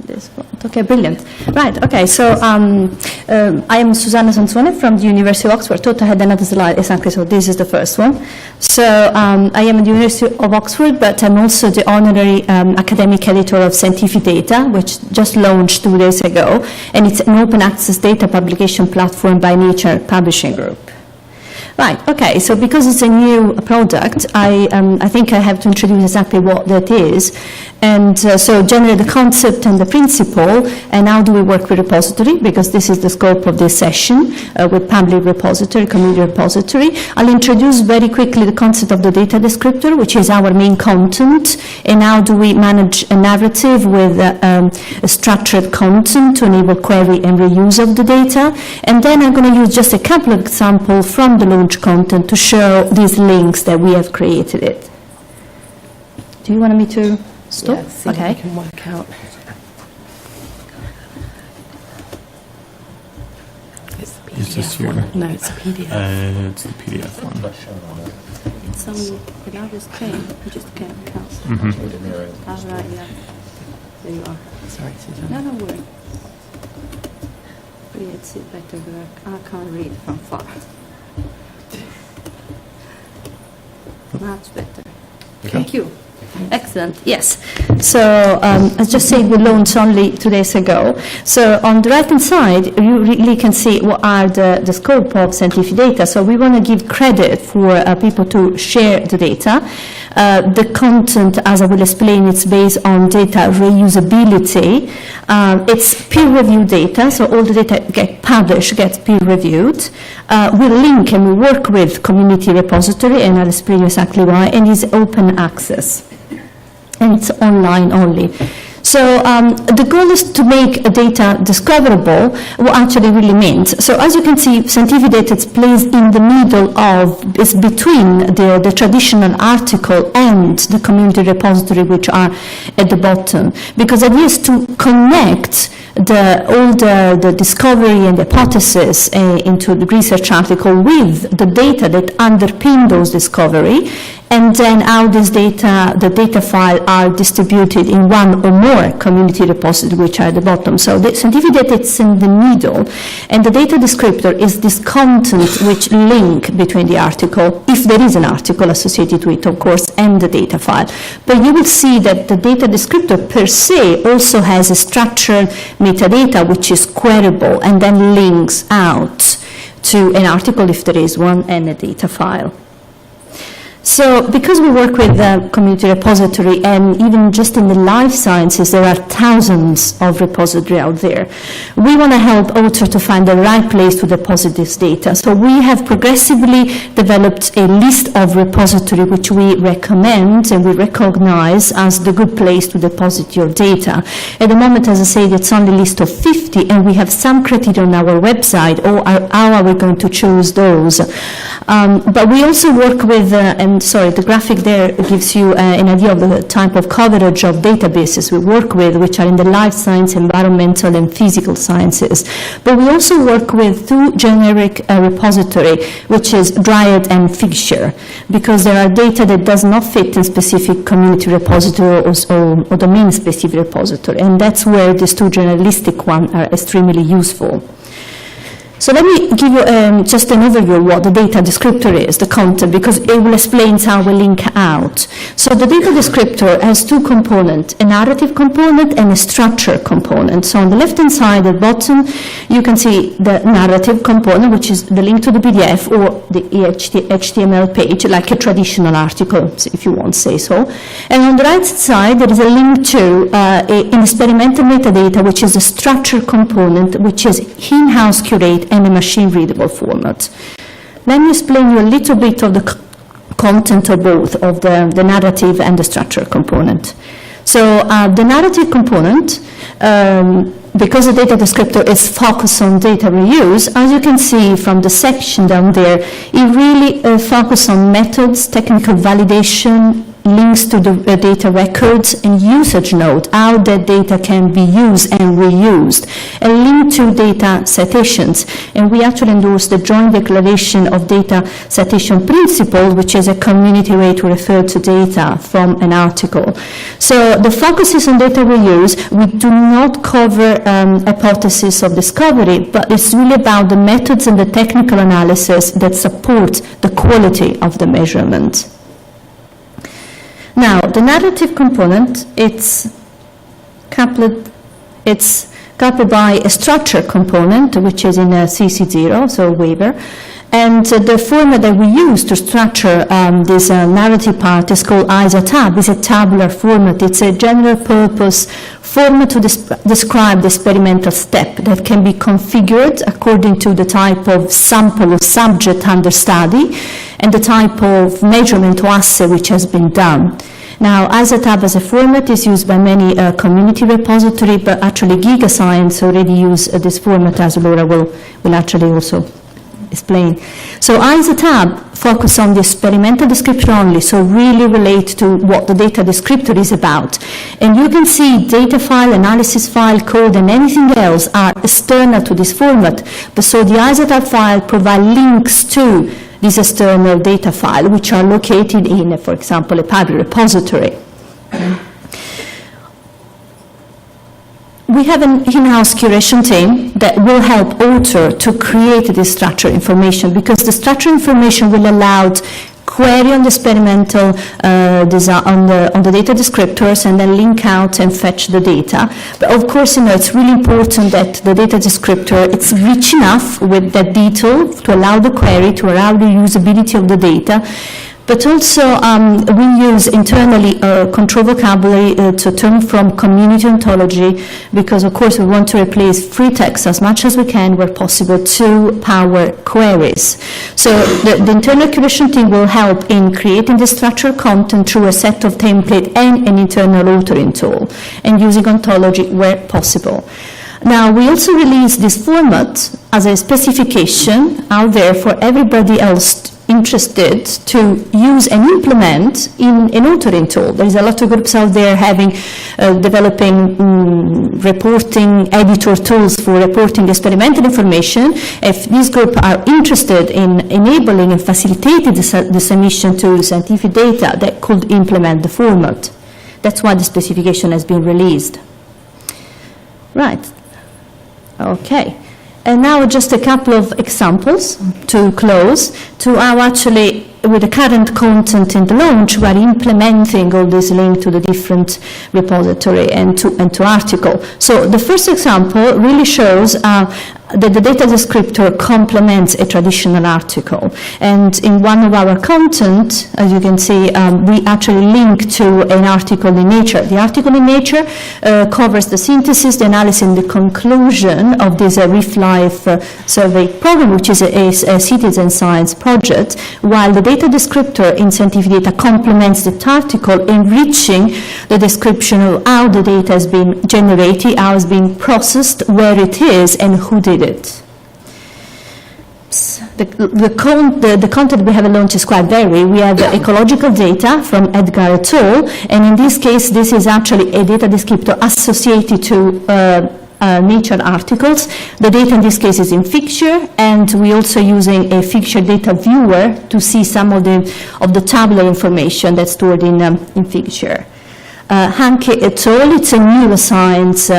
This one. Okay, brilliant. Right, okay, so I am Susanna Sansone from the University of Oxford. I thought I had another slide, exactly, so this is the first one. So I am at the University of Oxford, but I'm also the honorary academic editor of Scientific Data, which just launched 2 days ago, and it's an open access data publication platform by Nature Publishing Group. Right, okay, so because it's a new product, I think I have to introduce exactly what that is. And so generally the concept and the principle, and how do we work with repository, because this is the scope of this session, with public repository, community repository. I'll introduce very quickly the concept of the data descriptor, which is our main content, and how do we manage a narrative with a structured content to enable query and reuse of the data. And then I'm going to use just a couple of examples from the launch content to show these links that we have created it. Do you want me to stop? Yeah, see okay. If I can work out. It's the PDF Is this here? one. No, it's a PDF. It's the PDF one. It's on another screen. You just can't count. Mm-hmm. All right, yeah. There you are. Sorry, Susanna. No, don't worry. It's better, but I can't read from far. Much better. Thank you. Excellent, yes. So as just said, we launched only 2 days ago. So on the right-hand side, you really can see what are the scope of scientific data. So we want to give credit for people to share the data. The content, as I will explain, it's based on data reusability. It's peer-reviewed data, so all the data get published, gets peer-reviewed. We link and we work with community repository, and I'll explain exactly why, and it's open access. And it's online only. So the goal is to make data discoverable, what actually really means. So as you can see, scientific data is placed in the middle of, it's between the traditional article and the community repository, which are at the bottom. Because it is to connect all the discovery and the hypothesis into the research article with the data that underpin those discovery, and then how this data, the data file, are distributed in one or more community repositories, which are at the bottom. So the scientific data is in the middle, and the data descriptor is this content which link between the article, if there is an article associated with it, of course, and the data file. But you will see that the data descriptor per se also has a structured metadata which is queryable and then links out to an article if there is one and a data file. So because we work with the community repository, and even just in the life sciences, there are thousands of repositories out there. We want to help authors to find the right place to deposit this data. So we have progressively developed a list of repositories which we recommend and we recognize as the good place to deposit your data. At the moment, as I said, it's only a list of 50, and we have some criteria on our website, or how are we going to choose those. But we also work with, the graphic there gives you an idea of the type of coverage of databases we work with, which are in the life science, environmental, and physical sciences. But we also work with 2 generic repositories, which is Dryad and Figshare, because there are data that does not fit in specific community repository or domain-specific repository, and that's where these 2 generalistic ones are extremely useful. So let me give you just an overview of what the data descriptor is, the content, because it will explain how we link out. So the data descriptor has 2 components, a narrative component and a structure component. So on the left-hand side at the bottom, you can see the narrative component, which is the link to the PDF or the HTML page, like a traditional article, if you want to say so. And on the right side, there is a link to an experimental metadata, which is a structure component, which is in-house curated and a machine-readable format. Let me explain you a little bit of the content of both, of the narrative and the structure component. So the narrative component, because the data descriptor is focused on data reuse, as you can see from the section down there, it really focuses on methods, technical validation, links to the data records and usage node, how that data can be used and reused, a link to data citations. And we actually endorsed the Joint Declaration of Data Citation Principle, which is a community way to refer to data from an article. So the focus is on data reuse. We do not cover hypothesis of discovery, but it's really about the methods and the technical analysis that support the quality of the measurement. Now, the narrative component, it's coupled by a structure component, which is in a CC0, so waiver. And the format that we use to structure this narrative part is called ISA-tab. It's a tabular format. It's a general purpose format to describe the experimental step that can be configured according to the type of sample or subject under study and the type of measurement or assay which has been done. Now, ISA-tab as a format is used by many community repositories, but actually GigaScience already use this format, as Laura will actually also explain. So ISA-tab focus on the experimental description only, so really relate to what the data descriptor is about. And you can see data file, analysis file, code, and anything else are external to this format. But so the ISA-tab file provide links to this external data file, which are located in, for example, a public repository. We have an in-house curation team that will help author to create this structured information, because the structured information will allow query on the experimental design on the data descriptors and then link out and fetch the data. But of course, it's really important that the data descriptor, it's rich enough with that detail to allow the query, to allow the usability of the data. But also, we use internally control vocabulary to turn from community ontology, because of course we want to replace free text as much as we can where possible to power queries. So the internal curation team will help in creating the structured content through a set of template and an internal authoring tool, and using ontology where possible. Now, we also release this format as a specification out there for everybody else interested to use and implement in an authoring tool. There is a lot of groups out there developing reporting editor tools for reporting experimental information. If these groups are interested in enabling and facilitating the submission to scientific data, that could implement the format. That's why the specification has been released. Right. Okay. And now just a couple of examples to close to how actually, with the current content in the launch, we are implementing all this link to the different repository and to article. So the first example really shows that the data descriptor complements a traditional article. And in one of our content, as you can see, we actually link to an article in Nature. The article in Nature covers the synthesis, the analysis, and the conclusion of this Reef Life survey program, which is a citizen science project, while the data descriptor in scientific data complements that article, enriching the description of how the data has been generated, how it's been processed, where it is, and who did it. The content we have launched is quite varied. We have ecological data from Edgar et al., and in this case, this is actually a data descriptor associated to Nature articles. The data in this case is in Figure, and we're also using a Figure data viewer to see some of the tabular information that's stored in Figure. Hanke et al., it's a neuroscience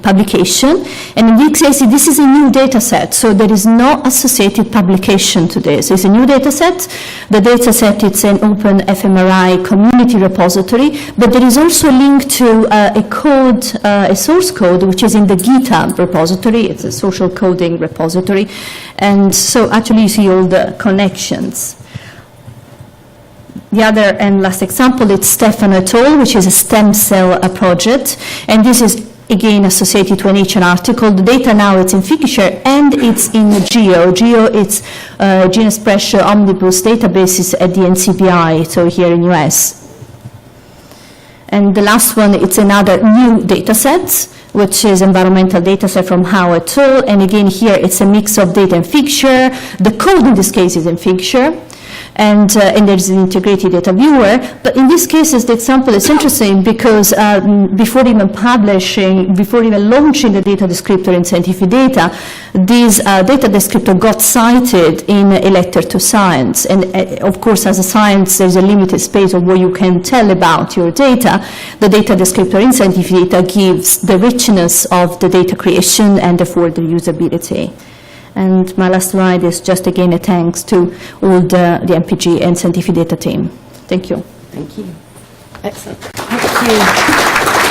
publication, and in this case this is a new data set, so there is no associated publication to this. It's a new data set. The data set, it's an open fMRI community repository, but there is also a link to a source code which is in the GitHub repository. It's a social coding repository, and so actually you see all the connections. The other and last example, it's Stefano et al., which is a stem cell project, and this is again associated to a Nature article. The data now it's in Figure and it's in GEO. GEO, it's Gene Expression Omnibus databases at the NCBI, so here in US. And the last one, it's another new data set, which is environmental data set from Howe et al. And again, here it's a mix of data and Figure. The code in this case is in Figure. and there's an integrated data viewer. But in these cases, the example is interesting because before even launching the data descriptor in scientific data, this data descriptor got cited in a letter to Science. And of course, as a science, there's a limited space of what you can tell about your data. The data descriptor in scientific data gives the richness of the data creation and therefore the usability. And my last slide is just again a thanks to all the MPG and scientific data team. Thank you. Thank you. Excellent. Thank you.